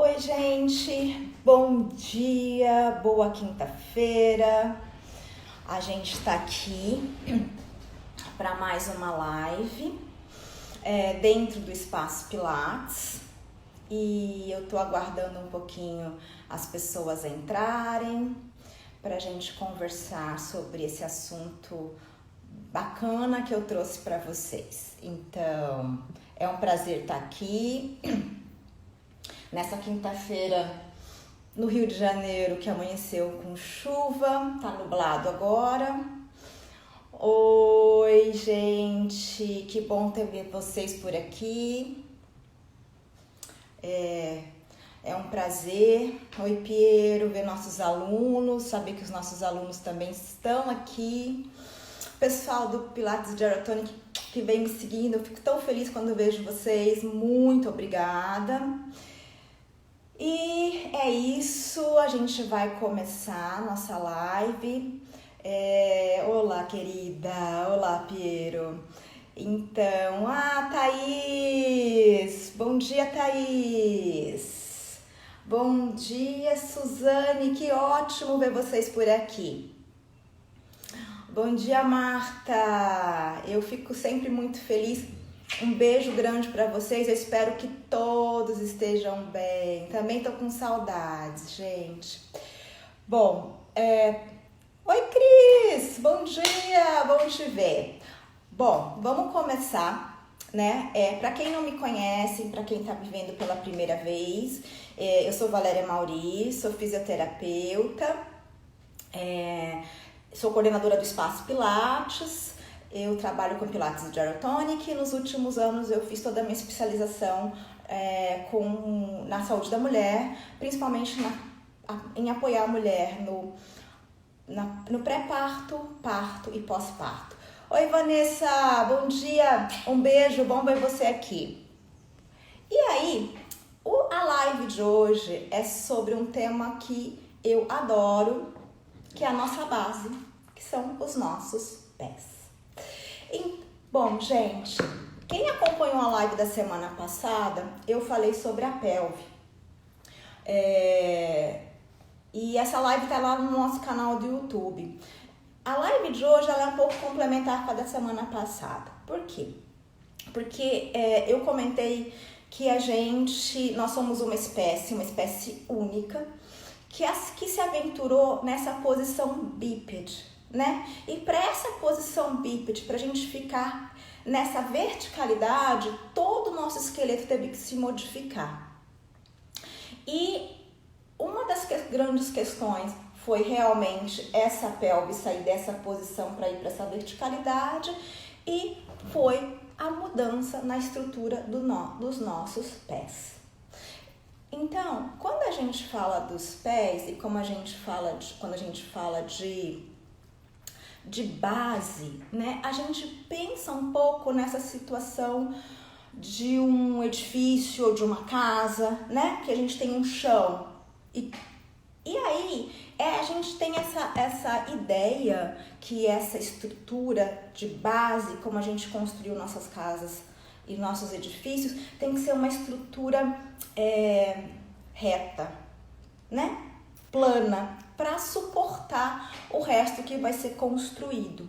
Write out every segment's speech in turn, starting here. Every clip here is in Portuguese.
Oi, gente, bom dia, boa quinta-feira. A gente está aqui para mais uma live dentro do Espaço Pilates e eu tô aguardando um pouquinho as pessoas entrarem para a gente conversar sobre esse assunto bacana que eu trouxe para vocês. Então, é um prazer estar aqui nessa quinta-feira no Rio de Janeiro, que amanheceu com chuva, tá nublado agora. Oi, gente, que bom ter vocês por aqui. É um prazer. Oi, Piero, ver nossos alunos, saber que os nossos alunos também estão aqui. Pessoal do Pilates Gyrotonic que vem me seguindo, eu fico tão feliz quando vejo vocês. Muito obrigada. E é isso, a gente vai começar a nossa live. Olá, querida. Olá, Piero. Então, Thaís. Bom dia, Thaís. Bom dia, Suzane. Que ótimo ver vocês por aqui. Bom dia, Marta. Eu fico sempre muito feliz. Um beijo grande para vocês, eu espero que todos estejam bem. Também tô com saudades, gente. Bom, oi, Cris, bom dia, bom te ver. Bom, vamos começar, né? Para quem não me conhece, para quem tá me vendo pela primeira vez, eu sou Valéria Mauri, sou fisioterapeuta, sou coordenadora do Espaço Pilates. Eu trabalho com Pilates Gyrotonic e nos últimos anos eu fiz toda a minha especialização na saúde da mulher, principalmente em apoiar a mulher no pré-parto, parto e pós-parto. Oi, Vanessa, bom dia, um beijo, bom ver você aqui. E aí, a live de hoje é sobre um tema que eu adoro, que é a nossa base, que são os nossos pés. Bom, gente, quem acompanhou a live da semana passada, eu falei sobre a pelve. E essa live tá lá no nosso canal do YouTube. A live de hoje ela é um pouco complementar com a da semana passada. Por quê? Porque eu comentei que nós somos uma espécie única, que se aventurou nessa posição bípede, né? E para essa posição bípede, para a gente ficar nessa verticalidade, todo o nosso esqueleto teve que se modificar. E uma das grandes questões foi realmente essa pelve sair dessa posição para ir para essa verticalidade, e foi a mudança na estrutura dos nossos pés. Então, quando a gente fala dos pés e quando a gente fala de base, né? A gente pensa um pouco nessa situação de um edifício ou de uma casa, né? Que a gente tem um chão. E aí, a gente tem essa ideia que essa estrutura de base, como a gente construiu nossas casas e nossos edifícios, tem que ser uma estrutura reta, né? Plana, para suportar o resto que vai ser construído.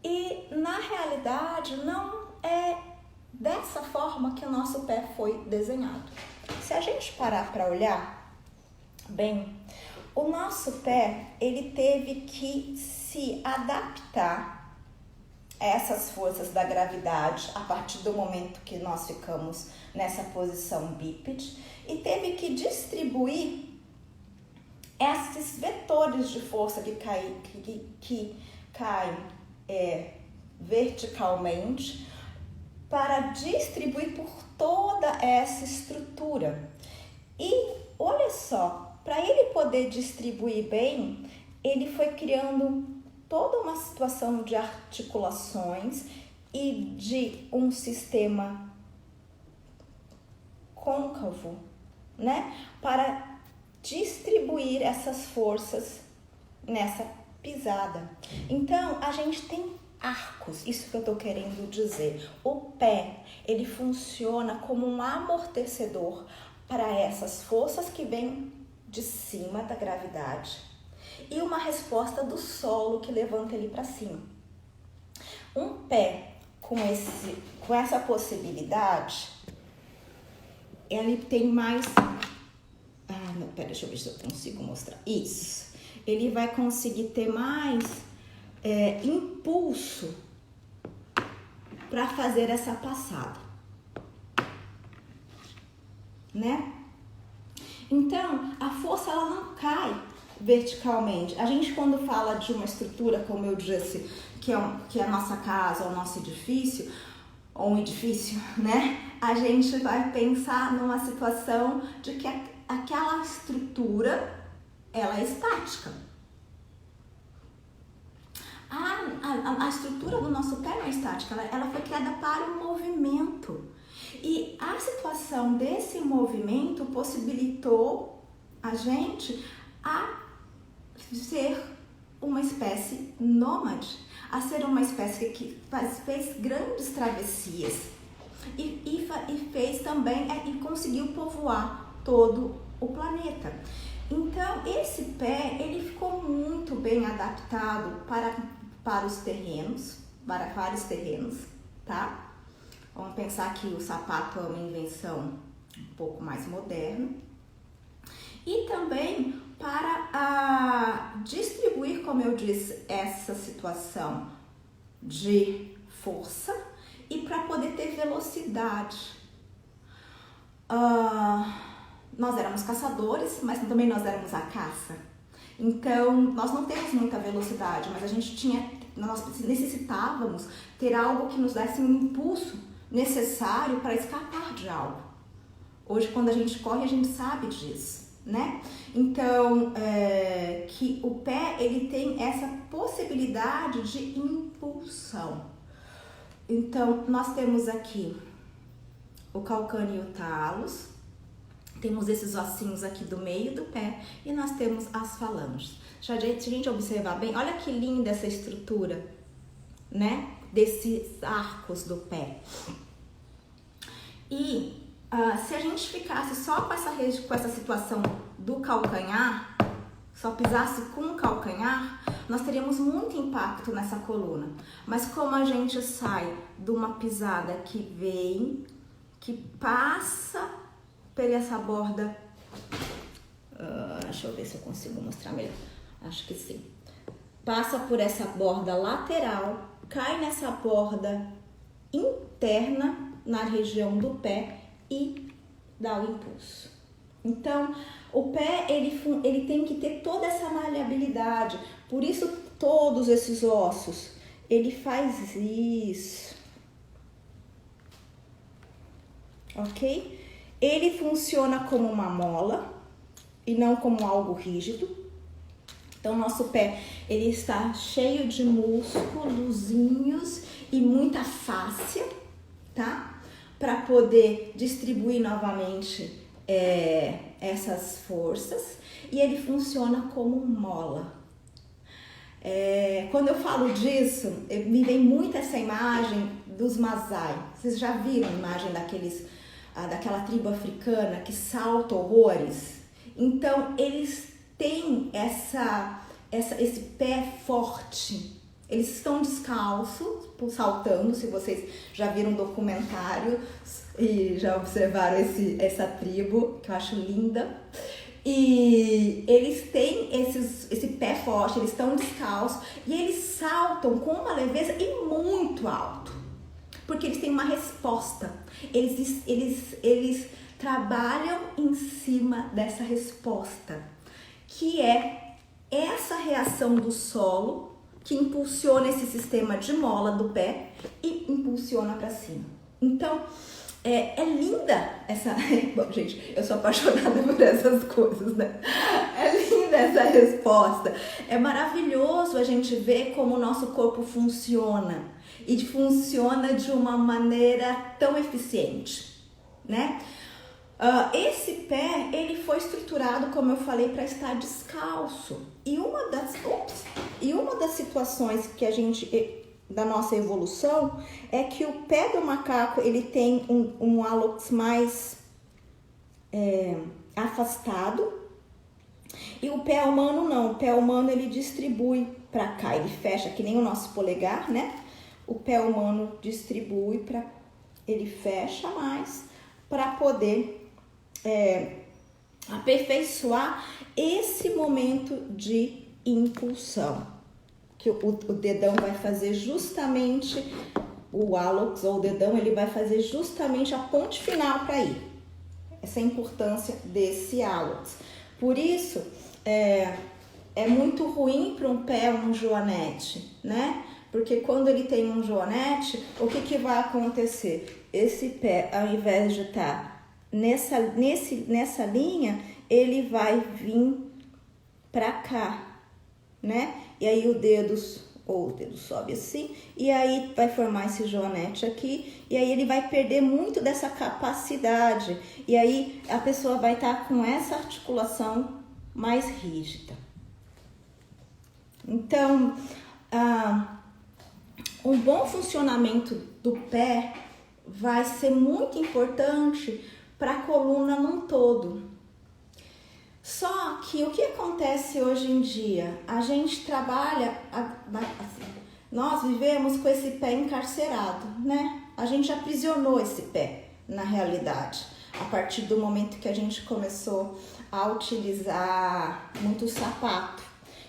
E na realidade não é dessa forma que o nosso pé foi desenhado. Se a gente parar para olhar bem, o nosso pé ele teve que se adaptar a essas forças da gravidade a partir do momento que nós ficamos nessa posição bípede e teve que distribuir esses vetores de força que caem verticalmente para distribuir por toda essa estrutura. E olha só, para ele poder distribuir bem, ele foi criando toda uma situação de articulações e de um sistema côncavo, né? Para distribuir essas forças nessa pisada. Então, a gente tem arcos, isso que eu tô querendo dizer. O pé, ele funciona como um amortecedor para essas forças que vêm de cima da gravidade e uma resposta do solo que levanta ele para cima. Um pé com essa possibilidade, ele tem mais... não, pera, deixa eu ver se eu consigo mostrar. Isso. Ele vai conseguir ter mais impulso para fazer essa passada, né? Então, a força ela não cai verticalmente. A gente, quando fala de uma estrutura, como eu disse, que é a nossa casa, o nosso edifício, ou um edifício, né? A gente vai pensar numa situação de que aquela estrutura, ela é estática. A estrutura do nosso pé não é estática, ela foi criada para o movimento. E a situação desse movimento possibilitou a gente a ser uma espécie nômade, a ser uma espécie que fez grandes travessias e fez também e conseguiu povoar todo o planeta. Então, esse pé, ele ficou muito bem adaptado para os terrenos, para vários terrenos, tá? Vamos pensar que o sapato é uma invenção um pouco mais moderna. E também para distribuir, como eu disse, essa situação de força e para poder ter velocidade. Nós éramos caçadores, mas também nós éramos a caça. Então, nós não temos muita velocidade, mas nós necessitávamos ter algo que nos desse um impulso necessário para escapar de algo. Hoje, quando a gente corre, a gente sabe disso, né? Então, que o pé, ele tem essa possibilidade de impulsão. Então, nós temos aqui o calcâneo e o talos, temos esses ossinhos aqui do meio do pé e nós temos as falanges. Se a gente observar bem, olha que linda essa estrutura, né? Desses arcos do pé. E se a gente ficasse só com essa situação do calcanhar, só pisasse com o calcanhar, nós teríamos muito impacto nessa coluna. Mas como a gente sai de uma pisada que vem, que passa por essa borda, deixa eu ver se eu consigo mostrar melhor, acho que sim. Passa por essa borda lateral, cai nessa borda interna na região do pé e dá o impulso. Então, o pé ele tem que ter toda essa maleabilidade. Por isso, todos esses ossos, ele faz isso. Ok? Ele funciona como uma mola e não como algo rígido. Então, nosso pé, ele está cheio de músculozinhos e muita fáscia, tá? Para poder distribuir novamente essas forças. E ele funciona como mola. Quando eu falo disso, me vem muito essa imagem dos Masai. Vocês já viram a imagem daquela tribo africana que salta horrores? Então, eles têm esse pé forte. Eles estão descalços, saltando, se vocês já viram um documentário e já observaram essa tribo, que eu acho linda. E eles têm esse pé forte, eles estão descalços e eles saltam com uma leveza e muito alto. Porque eles têm uma resposta. Eles trabalham em cima dessa resposta, que é essa reação do solo que impulsiona esse sistema de mola do pé e impulsiona para cima. Então, é linda essa... Bom, gente, eu sou apaixonada por essas coisas, né? É linda essa resposta. É maravilhoso a gente ver como o nosso corpo funciona. E funciona de uma maneira tão eficiente, né? Esse pé, ele foi estruturado, como eu falei, para estar descalço. E uma das situações que a gente... da nossa evolução é que o pé do macaco ele tem um hálux mais afastado. E o pé humano não, o pé humano ele distribui para cá, ele fecha, que nem o nosso polegar, né? O pé humano distribui ele fecha mais para poder aperfeiçoar esse momento de impulsão. Que o dedão vai fazer justamente, o hálux ou o dedão, ele vai fazer justamente a ponte final para ir. Essa é a importância desse hálux. Por isso, é muito ruim para um pé um joanete, né? Porque quando ele tem um joanete, o que vai acontecer? Esse pé, ao invés de estar nessa linha, ele vai vir para cá, né? E aí o dedo sobe assim, e aí vai formar esse joanete aqui, e aí ele vai perder muito dessa capacidade, e aí a pessoa vai estar com essa articulação mais rígida. Então, um bom funcionamento do pé vai ser muito importante para a coluna num todo. Só que o que acontece hoje em dia? A gente trabalha, assim, nós vivemos com esse pé encarcerado, né? A gente aprisionou esse pé, na realidade, a partir do momento que a gente começou a utilizar muito sapato.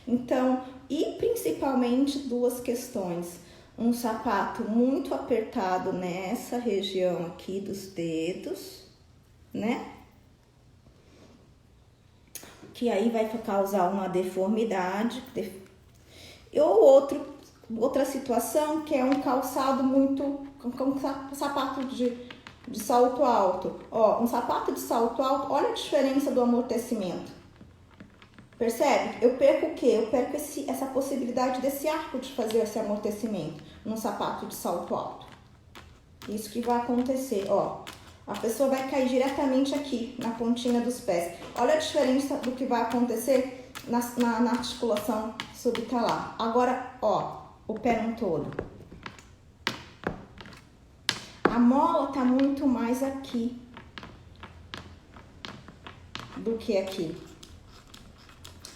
Então, e principalmente duas questões. Um sapato muito apertado nessa região aqui dos dedos, né? Que aí vai causar uma deformidade. Ou outra situação que é um calçado muito, um sapato de salto alto. Ó, um sapato de salto alto, olha a diferença do amortecimento. Percebe? Eu perco o quê? Eu perco essa possibilidade desse arco de fazer esse amortecimento num sapato de salto alto. Isso que vai acontecer, ó. A pessoa vai cair diretamente aqui, na pontinha dos pés. Olha a diferença do que vai acontecer na articulação subtalar. Agora, ó, o pé num todo. A mola tá muito mais aqui do que aqui.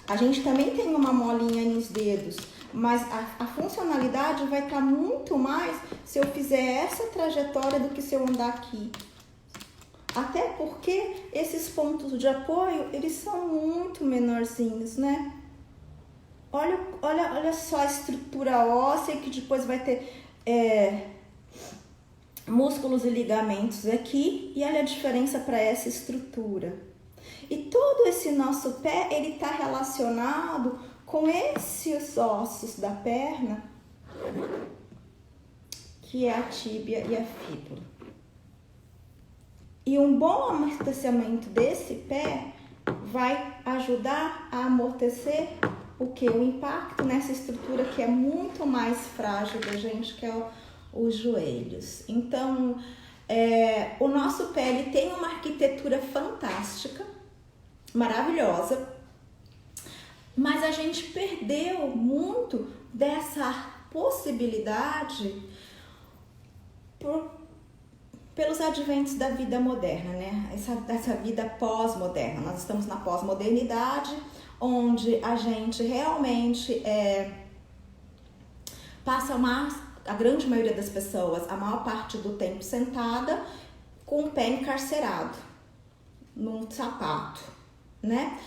A gente também tem uma molinha nos dedos, mas a funcionalidade vai estar muito mais se eu fizer essa trajetória do que se eu andar aqui. Até porque esses pontos de apoio, eles são muito menorzinhos, né? Olha só a estrutura óssea, que depois vai ter músculos e ligamentos aqui, e olha a diferença para essa estrutura. E todo esse nosso pé, ele está relacionado com esses ossos da perna, que é a tíbia e a fíbula. E um bom amortecimento desse pé vai ajudar a amortecer o que? O impacto nessa estrutura que é muito mais frágil da gente, que é os joelhos. Então, o nosso pé ele tem uma arquitetura fantástica, maravilhosa, mas a gente perdeu muito dessa possibilidade pelos adventos da vida moderna, né? Essa vida pós-moderna. Nós estamos na pós-modernidade, onde a gente realmente passa a grande maioria das pessoas, a maior parte do tempo sentada, com o pé encarcerado num sapato, né?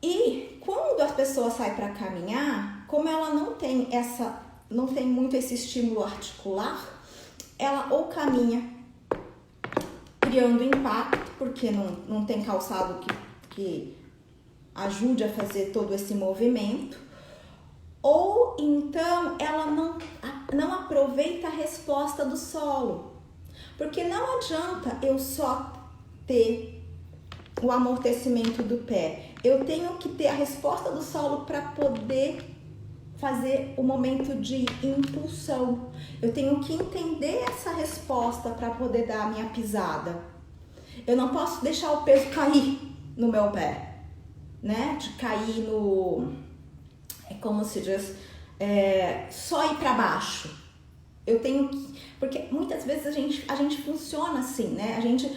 E quando a pessoa sai para caminhar, como ela não tem muito esse estímulo articular, ela ou caminha criando impacto, porque não tem calçado que ajude a fazer todo esse movimento, ou então ela não aproveita a resposta do solo, porque não adianta eu só ter o amortecimento do pé, eu tenho que ter a resposta do solo para poder fazer o momento de impulsão. Eu tenho que entender essa resposta para poder dar a minha pisada. Eu não posso deixar o peso cair no meu pé, né? De cair no... É como se diz... só ir para baixo. Eu tenho que... Porque muitas vezes a gente funciona assim, né? A gente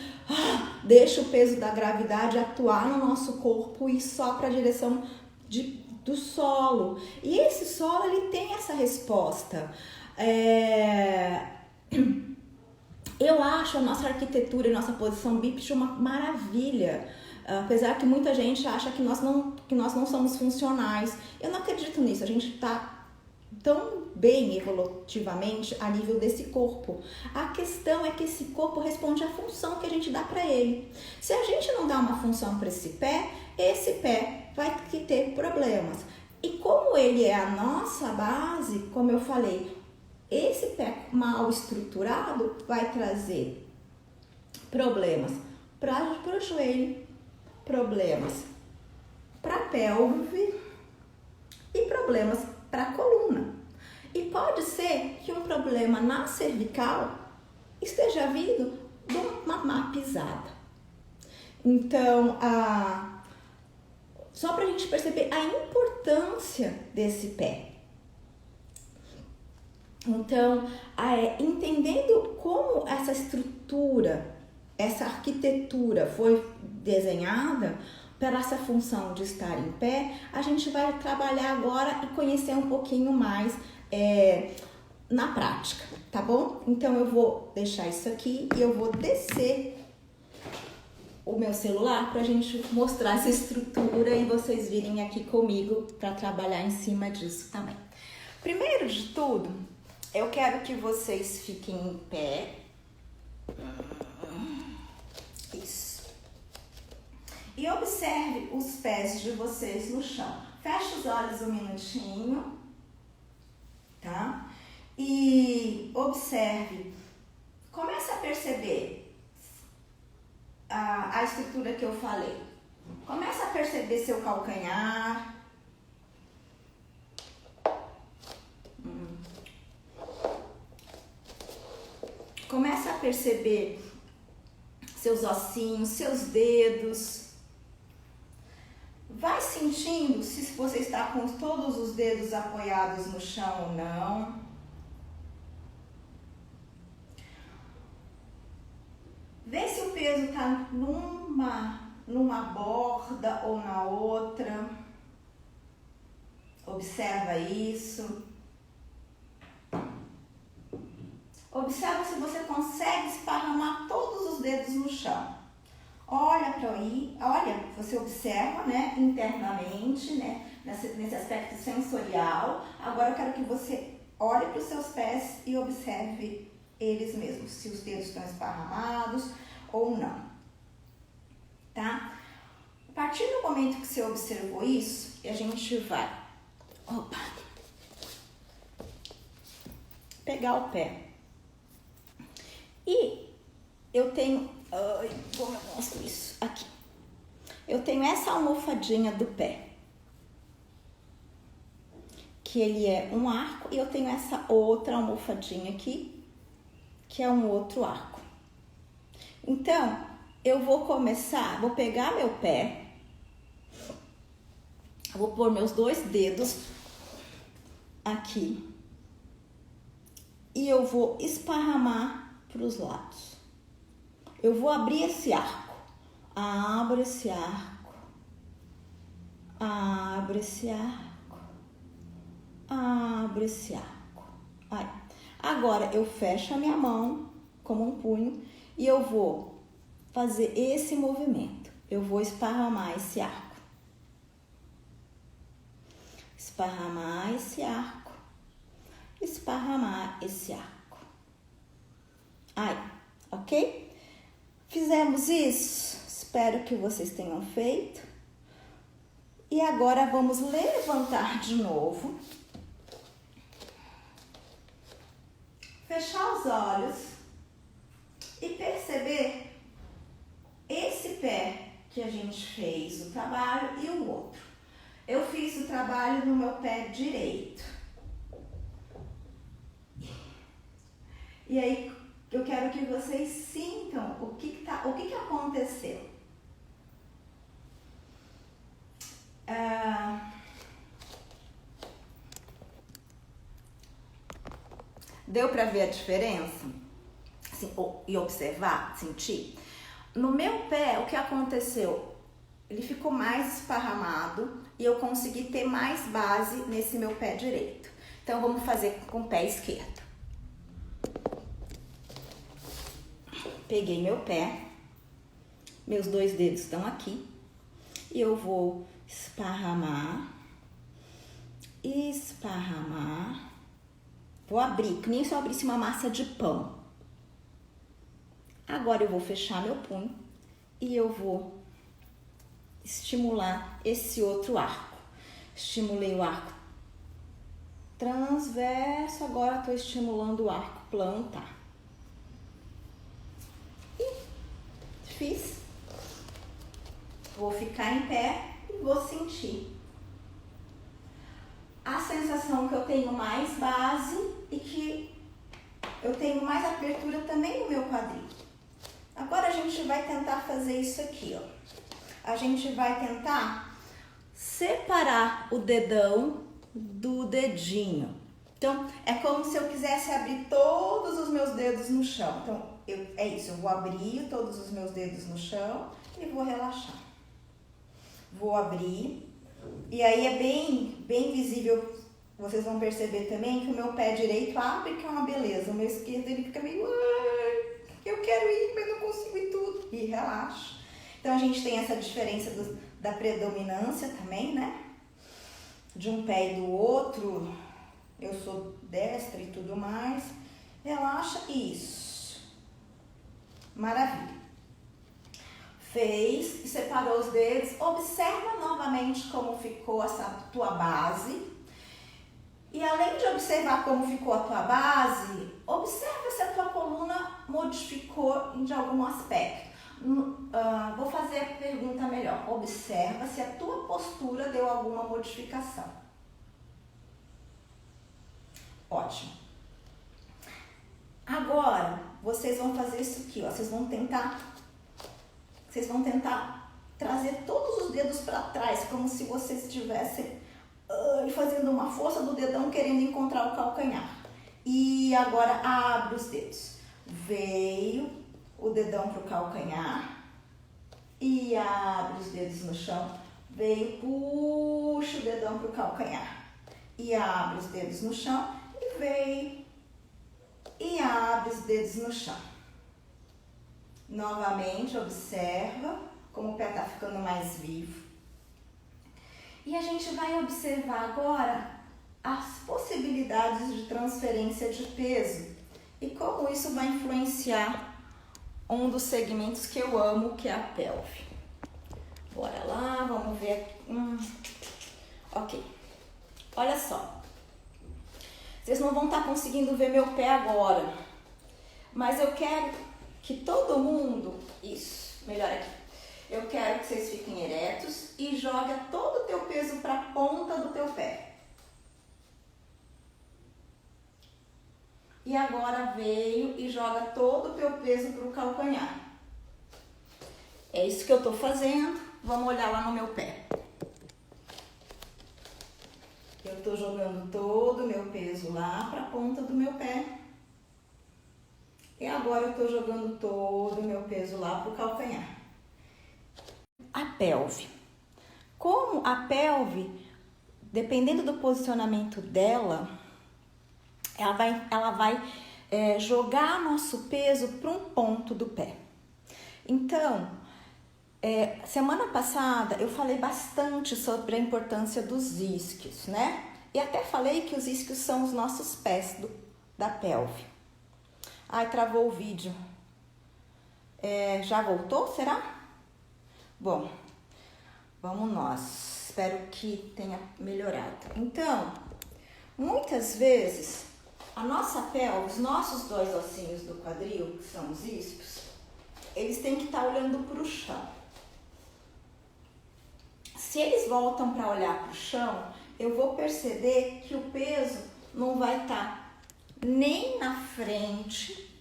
deixa o peso da gravidade atuar no nosso corpo e sopra a direção do solo. E esse solo, ele tem essa resposta. Eu acho a nossa arquitetura e nossa posição bípede uma maravilha. Apesar que muita gente acha que nós não somos funcionais. Eu não acredito nisso. A gente está tão bem evolutivamente a nível desse corpo. A questão é que esse corpo responde à função que a gente dá para ele. Se a gente não dá uma função para esse pé vai ter problemas. E como ele é a nossa base, como eu falei, esse pé mal estruturado vai trazer problemas para o joelho, problemas para a pelve e problemas para a coluna. E pode ser que um problema na cervical esteja vindo de uma má pisada. Então, só para a gente perceber a importância desse pé. Então, entendendo como essa estrutura, essa arquitetura foi desenhada para essa função de estar em pé, a gente vai trabalhar agora e conhecer um pouquinho mais na prática, tá bom? Então, eu vou deixar isso aqui e eu vou descer o meu celular para a gente mostrar essa estrutura e vocês virem aqui comigo para trabalhar em cima disso também. Primeiro de tudo, eu quero que vocês fiquem em pé. Isso. E observe os pés de vocês no chão. Feche os olhos um minutinho, tá? E observe. Comece a perceber a estrutura que eu falei. Comece a perceber seu calcanhar. Comece a perceber seus ossinhos, seus dedos. Vai sentindo se você está com todos os dedos apoiados no chão ou não. Vê se o peso está numa borda ou na outra. Observa isso. Observa se você consegue esparramar todos os dedos no chão. Olha para aí, olha, você observa, né, internamente, né, nesse aspecto sensorial. Agora eu quero que você olhe para os seus pés e observe eles mesmos, se os dedos estão esparramados ou não, tá? A partir do momento que você observou isso, a gente vai, pegar o pé. E eu tenho, como eu mostro isso? Aqui. Eu tenho essa almofadinha do pé, que ele é um arco, e eu tenho essa outra almofadinha aqui, que é um outro arco. Então, eu vou pegar meu pé, vou pôr meus 2 dedos aqui, e eu vou esparramar para os lados. Eu vou abrir esse arco. Abro esse arco. Abro esse arco. Abro esse arco. Aí. Agora eu fecho a minha mão como um punho e eu vou fazer esse movimento. Eu vou esparramar esse arco. Esparramar esse arco. Esparramar esse arco. Aí, ok? Fizemos isso? Espero que vocês tenham feito. E agora vamos levantar de novo. Fechar os olhos e perceber esse pé que a gente fez o trabalho e o outro. Eu fiz o trabalho no meu pé direito. E aí, eu quero que vocês sintam o que aconteceu. Deu para ver a diferença? Assim, e observar, sentir? No meu pé, o que aconteceu? Ele ficou mais esparramado e eu consegui ter mais base nesse meu pé direito. Então, vamos fazer com o pé esquerdo. Peguei meu pé, meus 2 dedos estão aqui e eu vou esparramar, vou abrir, que nem se eu abrisse uma massa de pão. Agora eu vou fechar meu punho e eu vou estimular esse outro arco. Estimulei o arco transverso, agora estou estimulando o arco plantar. E fiz. Vou ficar em pé e vou sentir a sensação que eu tenho mais base e que eu tenho mais abertura também no meu quadril. Agora a gente vai tentar fazer isso aqui, ó. A gente vai tentar separar o dedão do dedinho. Então, é como se eu quisesse abrir todos os meus dedos no chão. Então, é isso, eu vou abrir todos os meus dedos no chão e vou relaxar. Vou abrir. E aí é bem visível, vocês vão perceber também que o meu pé direito abre, que é uma beleza. O meu esquerdo, ele fica meio... eu quero ir, mas não consigo ir tudo. E relaxa. Então, a gente tem essa diferença da predominância também, né? De um pé e do outro. Eu sou destra e tudo mais. Relaxa. Isso. Maravilha. Fez e separou os dedos. Observa novamente como ficou essa tua base. E além de observar como ficou a tua base, observa se a tua coluna modificou de algum aspecto. Vou fazer a pergunta melhor. Observa se a tua postura deu alguma modificação. Ótimo. Agora, vocês vão fazer isso aqui, ó. Vocês vão tentar trazer todos os dedos para trás, como se vocês estivessem fazendo uma força do dedão querendo encontrar o calcanhar. E agora abre os dedos. Veio o dedão pro calcanhar e abre os dedos no chão. Veio, puxa o dedão pro calcanhar e abre os dedos no chão. E veio e abre os dedos no chão. Novamente, observa como o pé tá ficando mais vivo. E a gente vai observar agora as possibilidades de transferência de peso e como isso vai influenciar um dos segmentos que eu amo, que é a pelve. Bora lá, vamos ver aqui. Ok. Olha só. Vocês não vão estar conseguindo ver meu pé agora, mas eu quero que todo mundo... Isso, melhor aqui. Eu quero que vocês fiquem eretos e joguem todo o teu peso para a ponta do teu pé. E agora veio e joga todo o teu peso para o calcanhar. É isso que eu estou fazendo. Vamos olhar lá no meu pé. Eu estou jogando todo o meu peso lá para a ponta do meu pé. E agora eu estou jogando todo o meu peso lá para o calcanhar. A pelve. Como a pelve, dependendo do posicionamento dela, ela vai jogar nosso peso para um ponto do pé. Então, semana passada eu falei bastante sobre a importância dos isquios, né? E até falei que os isquios são os nossos pés da pelve. Ai, travou o vídeo. Já voltou, será? Bom, vamos nós. Espero que tenha melhorado. Então, muitas vezes, a nossa pelve, os nossos 2 ossinhos do quadril, que são os isquios, eles têm que estar olhando para o chão. Se eles voltam para olhar para o chão, eu vou perceber que o peso não vai estar nem na frente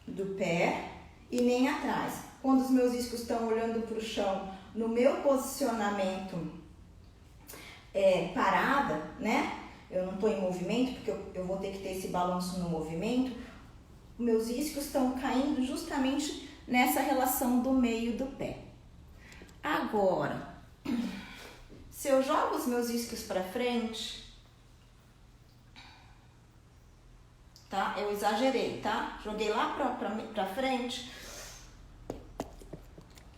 do pé e nem atrás. Quando os meus isquios estão olhando para o chão, no meu posicionamento parada, né? Eu não estou em movimento, porque eu vou ter que ter esse balanço no movimento. Meus isquios estão caindo justamente nessa relação do meio do pé. Agora, se eu jogo os meus isquios para frente, tá? Eu exagerei, tá? Joguei lá pra frente.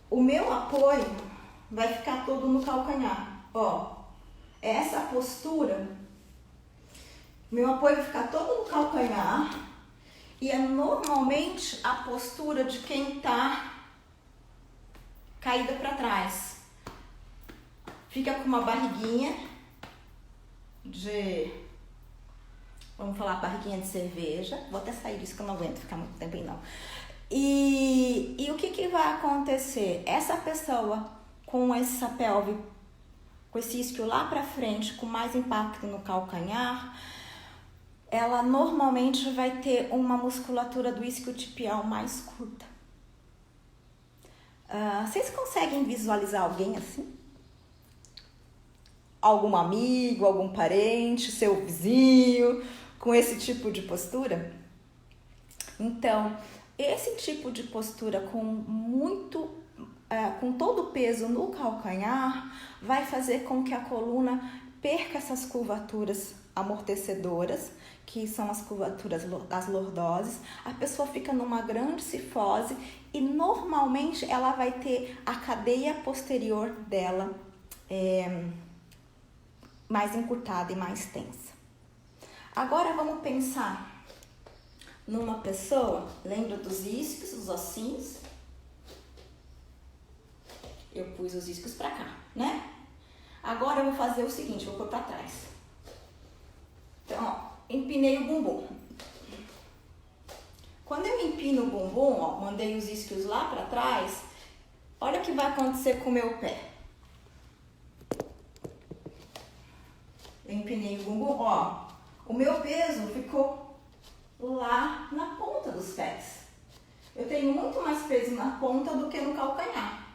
O meu apoio vai ficar todo no calcanhar. Ó, essa postura, meu apoio vai ficar todo no calcanhar e é normalmente a postura de quem tá caída para trás. Fica com uma barriguinha de... Vamos falar barriguinha de cerveja. Vou até sair disso que eu não aguento ficar muito tempo aí não. E o que vai acontecer? Essa pessoa com essa pelve, com esse isquio lá pra frente, com mais impacto no calcanhar, ela normalmente vai ter uma musculatura do isquiotibial mais curta. Vocês conseguem visualizar alguém assim? Algum amigo, algum parente, seu vizinho, com esse tipo de postura? Então, esse tipo de postura com todo o peso no calcanhar vai fazer com que a coluna perca essas curvaturas amortecedoras, que são as curvaturas das lordoses. A pessoa fica numa grande cifose e normalmente ela vai ter a cadeia posterior dela mais encurtada e mais tensa. Agora vamos pensar numa pessoa, lembra dos isquios, os ossinhos? Eu pus os isquios pra cá, né? Agora eu vou fazer o seguinte, vou pôr pra trás. Então, ó, empinei o bumbum. Quando eu empino o bumbum, ó, mandei os isquios lá pra trás, olha o que vai acontecer com o meu pé. Eu empinei o bumbum, ó, o meu peso ficou lá na ponta dos pés. Eu tenho muito mais peso na ponta do que no calcanhar.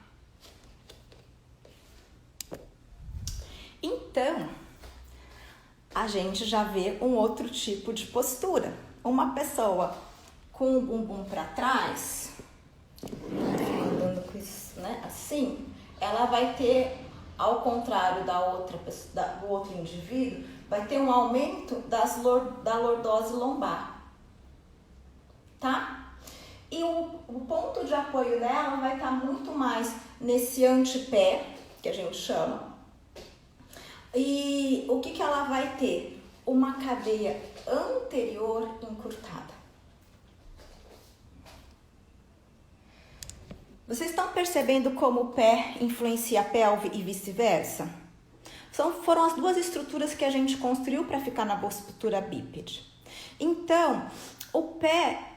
Então, a gente já vê um outro tipo de postura. Uma pessoa com o bumbum para trás, andando com isso, né, assim, ela vai ter, ao contrário da outra pessoa, do outro indivíduo, vai ter um aumento da lordose lombar, tá? E o ponto de apoio dela vai estar muito mais nesse antepé, que a gente chama. E o que ela vai ter? Uma cadeia anterior encurtada. Vocês estão percebendo como o pé influencia a pelve e vice-versa? Foram as duas estruturas que a gente construiu para ficar na postura bípede. Então, o pé,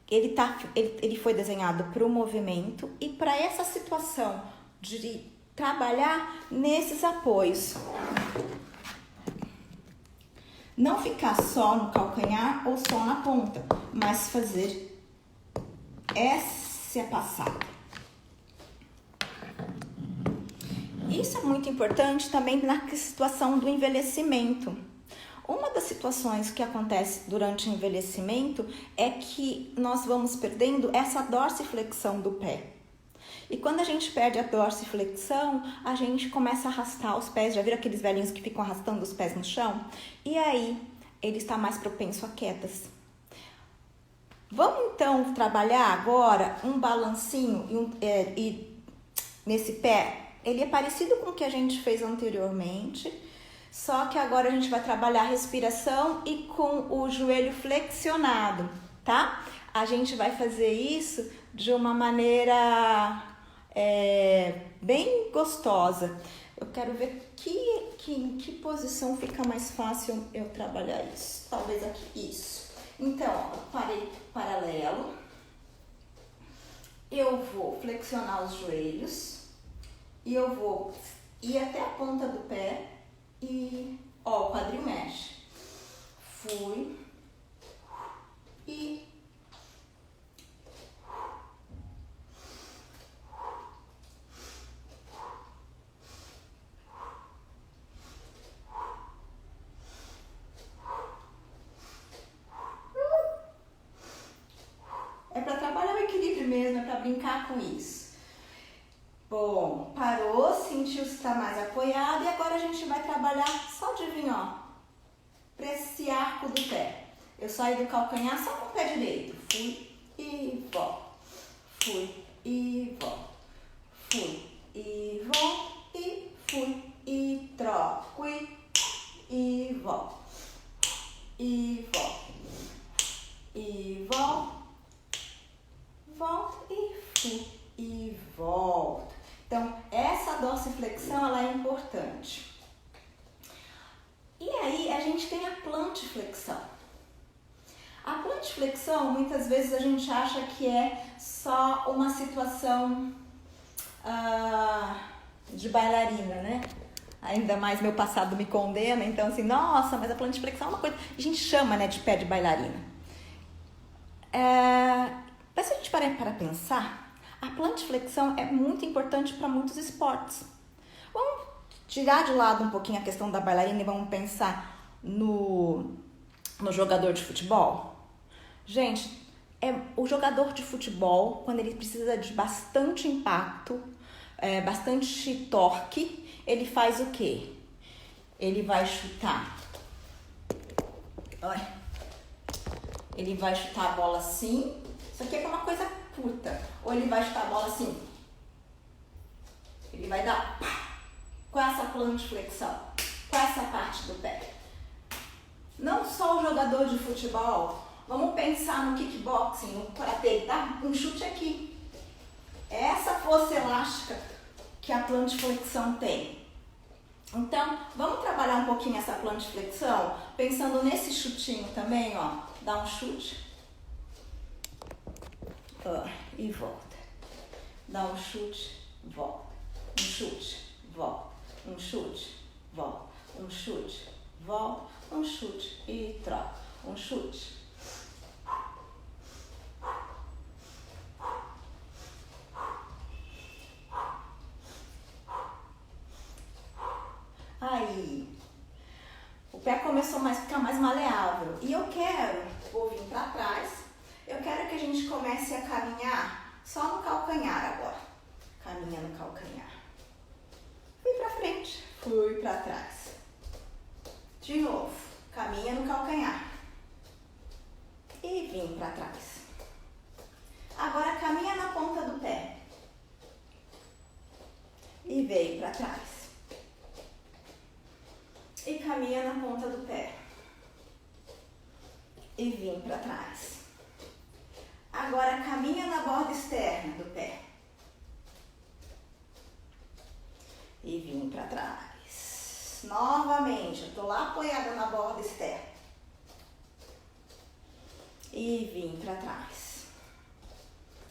ele foi desenhado para o movimento e para essa situação de trabalhar nesses apoios. Não ficar só no calcanhar ou só na ponta, mas fazer essa passada. Isso é muito importante também na situação do envelhecimento. Uma das situações que acontece durante o envelhecimento é que nós vamos perdendo essa dorsiflexão do pé. E quando a gente perde a dorsiflexão, a gente começa a arrastar os pés. Já viram aqueles velhinhos que ficam arrastando os pés no chão? E aí, ele está mais propenso a quedas. Vamos então trabalhar agora um balancinho e nesse pé. Ele é parecido com o que a gente fez anteriormente, só que agora a gente vai trabalhar a respiração e com o joelho flexionado, tá? A gente vai fazer isso de uma maneira bem gostosa. Eu quero ver em que posição fica mais fácil eu trabalhar isso. Talvez aqui, isso. Então, ó, parei paralelo. Eu vou flexionar os joelhos e eu vou ir até a ponta do pé e, ó, o quadril mexe. Fui e mesmo, é para brincar Bom, parou, sentiu se está mais apoiado e agora a gente vai trabalhar só de vir, ó, para esse arco do pé. Eu saí do calcanhar só com o pé direito. Fui e volto. Fui e volto. Fui e volto. E fui e troco. E volto. E volto. E volto. Volto e fui e volto. Então, essa dorsiflexão ela é importante. E aí, a gente tem a plantiflexão. A plantiflexão, muitas vezes a gente acha que é só uma situação de bailarina, né? Ainda mais meu passado me condena, então assim, nossa, mas a plantiflexão é uma coisa que a gente chama, né, de pé de bailarina. Mas se a gente parar para pensar, a plantiflexão é muito importante para muitos esportes. Vamos tirar de lado um pouquinho a questão da bailarina e vamos pensar no jogador de futebol? Gente, o jogador de futebol, quando ele precisa de bastante impacto, bastante torque, ele faz o quê? Ele vai chutar. Olha. Ele vai chutar a bola assim. Isso aqui é uma coisa curta. Ou ele vai chutar a bola assim. Ele vai dar pá, com essa plantiflexão, com essa parte do pé. Não só o jogador de futebol, vamos pensar no kickboxing, no karatê, dá um chute aqui. É essa força elástica que a plantiflexão tem. Então, vamos trabalhar um pouquinho essa plantiflexão, pensando nesse chutinho também, ó. Dá um chute. E volta. Dá um chute, volta. Um chute, volta. Um chute, volta. Um chute, volta. Um chute e troca. Um chute. Aí, o pé começou a ficar mais maleável. E vou vir para trás, eu quero que a gente comece a caminhar só no calcanhar agora. Caminha no calcanhar. Fui para frente, fui para trás. De novo, caminha no calcanhar. E vim para trás. Agora caminha na ponta do pé. E veio para trás. E caminha na ponta do pé. E vim para trás. Agora caminha na borda externa do pé. E vim para trás. Novamente, eu tô lá apoiada na borda externa. E vim para trás.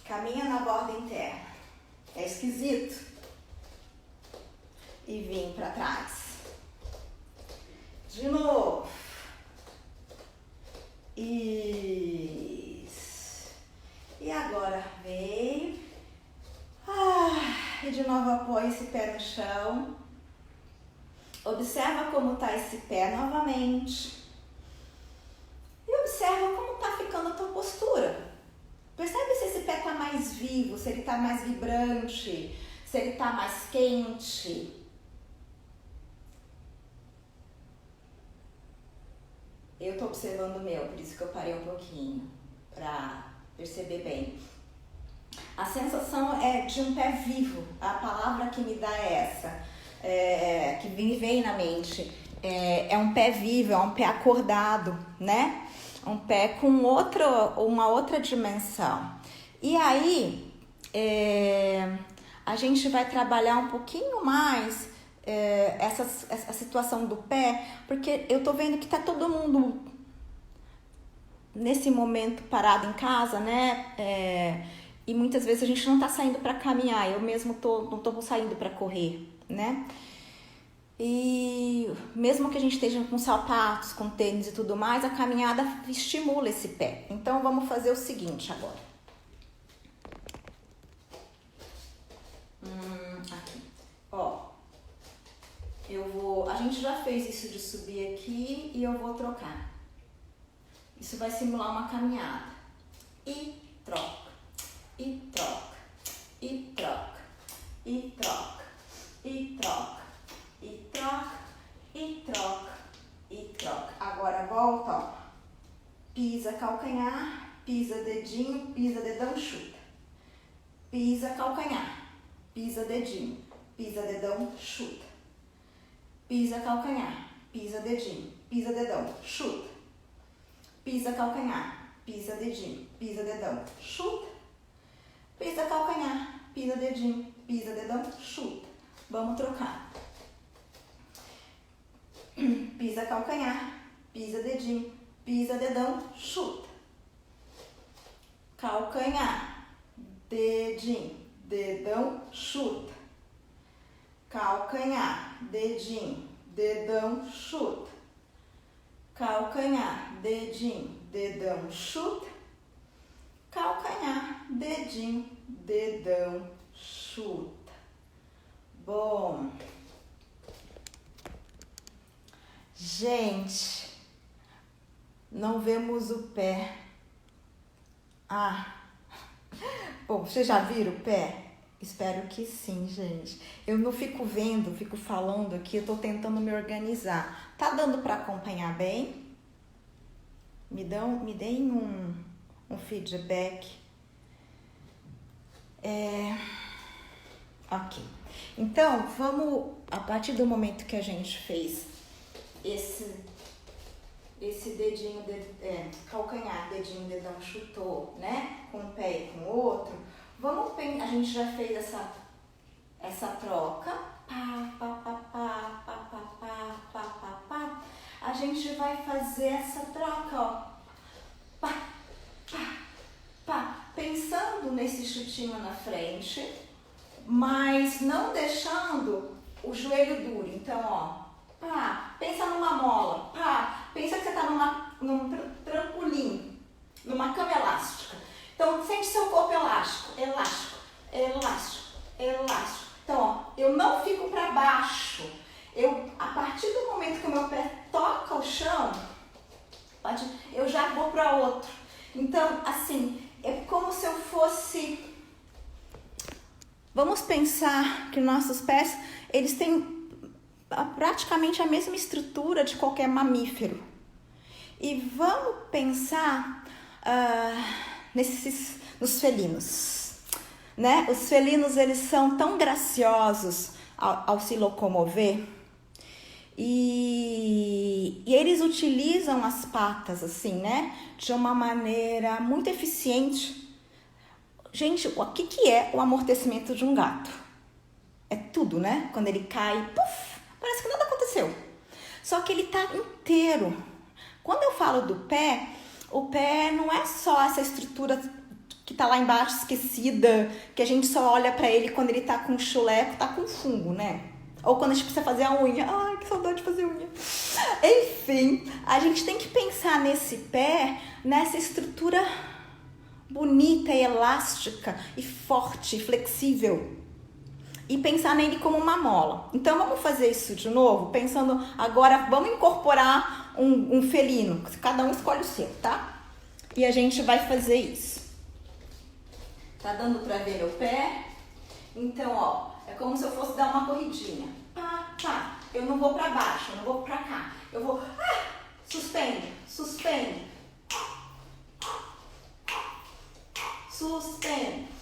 Caminha na borda interna. É esquisito. E vim para trás. De novo. Isso. E agora veio. E de novo apoia esse pé no chão. Observa como está esse pé novamente. E observa como está ficando a tua postura. Percebe se esse pé está mais vivo, se ele está mais vibrante, se ele está mais quente. Eu estou observando o meu, por isso que eu parei um pouquinho, para perceber bem. A sensação é de um pé vivo, a palavra que me dá é essa, que me vem na mente. É um pé vivo, é um pé acordado, né? Um pé com uma outra dimensão. E aí, a gente vai trabalhar um pouquinho mais essa situação do pé, porque eu tô vendo que tá todo mundo nesse momento parado em casa, né? E muitas vezes a gente não tá saindo para caminhar, eu mesmo não tô saindo para correr, né? E mesmo que a gente esteja com sapatos, com tênis e tudo mais, a caminhada estimula esse pé. Então vamos fazer o seguinte agora. Aqui. Ó. A gente já fez isso de subir aqui e eu vou trocar. Isso vai simular uma caminhada. E troca, e troca, e troca, e troca, e troca, e troca, e troca, e troca. Agora volta, ó. Pisa calcanhar, pisa dedinho, pisa dedão, chuta. Pisa calcanhar, pisa dedinho, pisa dedão, chuta. Pisa calcanhar, pisa dedinho, pisa dedão, chuta. Pisa calcanhar, pisa dedinho, pisa dedão, chuta. Pisa calcanhar, pisa dedinho, pisa dedão, chuta. Vamos trocar. Pisa calcanhar, pisa dedinho, pisa dedão, chuta. Calcanhar, dedinho, dedão, chuta. Calcanhar, dedinho, dedão, chuta. Calcanhar, dedinho, dedão, chuta. Calcanhar, dedinho, dedão, chuta. Bom. Gente, não vemos o pé. Bom, vocês já viram o pé? Espero que sim, gente. Eu não fico vendo, fico falando aqui, eu tô tentando me organizar. Tá dando para acompanhar bem? Me deem um feedback. Ok. Então, vamos, a partir do momento que a gente fez esse dedinho, calcanhar, dedinho, dedão, chutou, né? Com um pé e com o outro. A gente já fez essa troca. Pá, pá, pá, pá, pá, pá, pá, pá, pá, pá. A gente vai fazer essa troca, ó. Pá, pá, pá. Pensando nesse chutinho na frente, mas não deixando o joelho duro. Então, ó. Pá, pensa numa mola. Pá, pensa que você tá num trampolim, numa cama elástica. Então, sente seu corpo elástico, elástico, elástico, elástico. Então, ó, eu não fico para baixo. A partir do momento que o meu pé toca o chão, eu já vou para outro. Então, assim, é como se eu fosse... Vamos pensar que nossos pés, eles têm praticamente a mesma estrutura de qualquer mamífero. E vamos pensar nos felinos, né? Os felinos, eles são tão graciosos ao se locomover e eles utilizam as patas assim, né? De uma maneira muito eficiente. Gente, o que é o amortecimento de um gato? É tudo, né? Quando ele cai, puf, parece que nada aconteceu. Só que ele tá inteiro. Quando eu falo do pé, o pé não é só essa estrutura que tá lá embaixo esquecida, que a gente só olha pra ele quando ele tá com chuleco, tá com fungo, né? Ou quando a gente precisa fazer a unha. Ai, que saudade de fazer unha. Enfim, a gente tem que pensar nesse pé, nessa estrutura bonita e elástica e forte, flexível. E pensar nele como uma mola. Então, vamos fazer isso de novo, pensando agora, vamos incorporar um felino. Cada um escolhe o seu, tá? E a gente vai fazer isso. Tá dando pra ver meu pé? Então, ó, é como se eu fosse dar uma corridinha. Pá, pá. Eu não vou pra baixo, eu não vou pra cá. Eu vou, suspende, suspende. Suspende.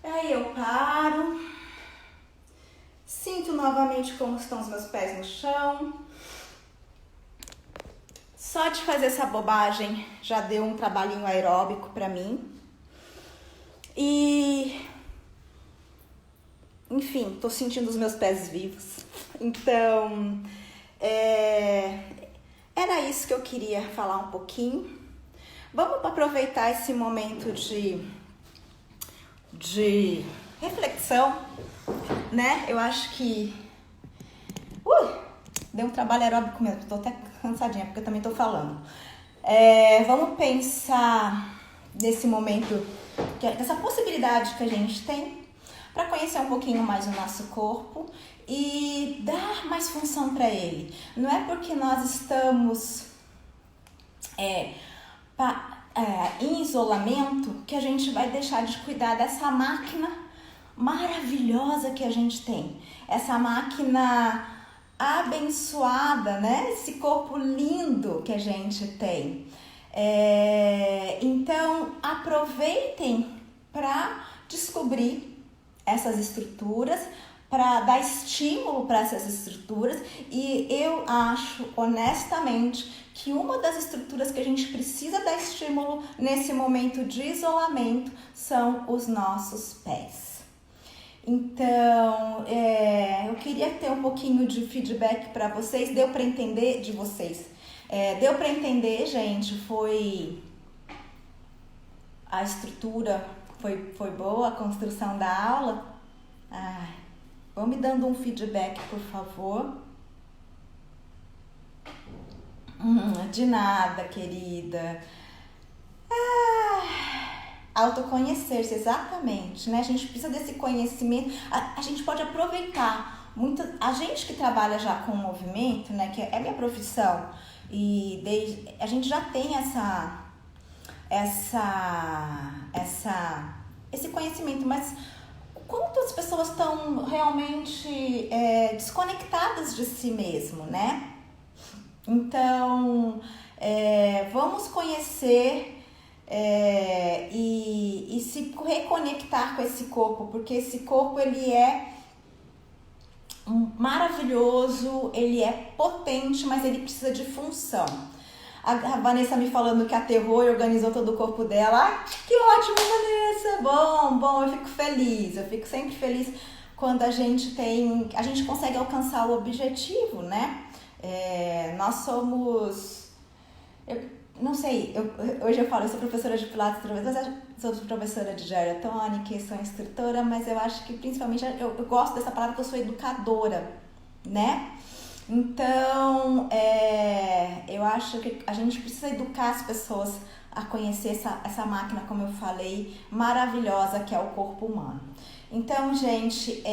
Aí eu paro, sinto novamente como estão os meus pés no chão. Só de fazer essa bobagem já deu um trabalhinho aeróbico pra mim. E, enfim, tô sentindo os meus pés vivos. Então, era isso que eu queria falar um pouquinho. Vamos aproveitar esse momento de reflexão, né? Eu acho que deu um trabalho aeróbico mesmo, tô até cansadinha porque eu também tô falando. Vamos pensar nesse momento, dessa possibilidade que a gente tem para conhecer um pouquinho mais o nosso corpo e dar mais função para ele. Não é porque nós estamos em isolamento que a gente vai deixar de cuidar dessa máquina maravilhosa que a gente tem. Essa máquina abençoada, né? Esse corpo lindo que a gente tem. Então, aproveitem para descobrir essas estruturas, para dar estímulo para essas estruturas, e eu acho honestamente que uma das estruturas que a gente precisa dar estímulo nesse momento de isolamento são os nossos pés. Então, eu queria ter um pouquinho de feedback para vocês. Deu para entender de vocês? Deu para entender, gente? A estrutura foi boa, a construção da aula? Vão me dando um feedback, por favor. De nada, querida. Autoconhecer-se, exatamente, né? A gente precisa desse conhecimento. A gente pode aproveitar muito. A gente que trabalha já com movimento, né? Que é minha profissão, e a gente já tem esse conhecimento, mas quantas pessoas estão realmente desconectadas de si mesmo, né? Então, vamos conhecer e se reconectar com esse corpo, porque esse corpo, ele é maravilhoso, ele é potente, mas ele precisa de função. A Vanessa me falando que aterrou e organizou todo o corpo dela. Que ótimo, Vanessa! Bom, eu fico feliz. Eu fico sempre feliz quando a gente consegue alcançar o objetivo, né? Nós somos... Não sei, hoje eu falo, eu sou professora de Pilates, sou professora de Geriatonic, sou instrutora, mas eu acho que principalmente eu gosto dessa palavra, que eu sou educadora, né? Então, eu acho que a gente precisa educar as pessoas a conhecer essa máquina, como eu falei, maravilhosa que é o corpo humano. Então, gente,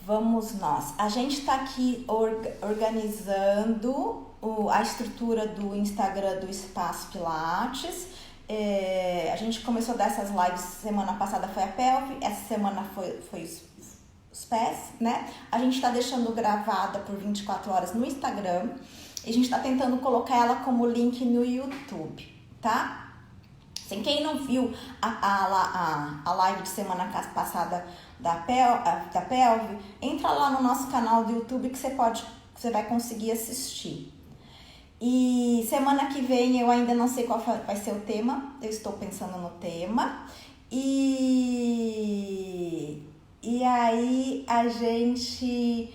vamos nós. A gente está aqui organizando a estrutura do Instagram do Espaço Pilates. A gente começou dessas lives, semana passada foi a pelve, essa semana foi os pés, né? A gente está deixando gravada por 24 horas no Instagram e a gente está tentando colocar ela como link no YouTube, tá? Quem não viu a live de semana passada da pelve, entra lá no nosso canal do YouTube que você vai conseguir assistir. E semana que vem eu ainda não sei qual vai ser o tema, eu estou pensando no tema. E aí a gente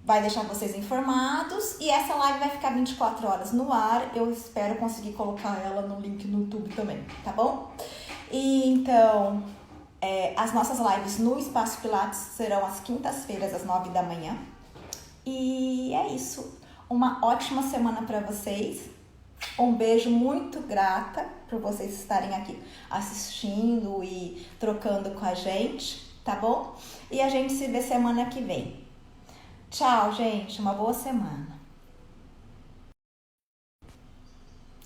vai deixar vocês informados e essa live vai ficar 24 horas no ar. Eu espero conseguir colocar ela no link no YouTube também, tá bom? E então, as nossas lives no Espaço Pilates serão às quintas-feiras, às 9 da manhã. E é isso. Uma ótima semana para vocês. Um beijo, muito grata por vocês estarem aqui assistindo e trocando com a gente, tá bom? E a gente se vê semana que vem. Tchau, gente. Uma boa semana.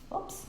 Ops.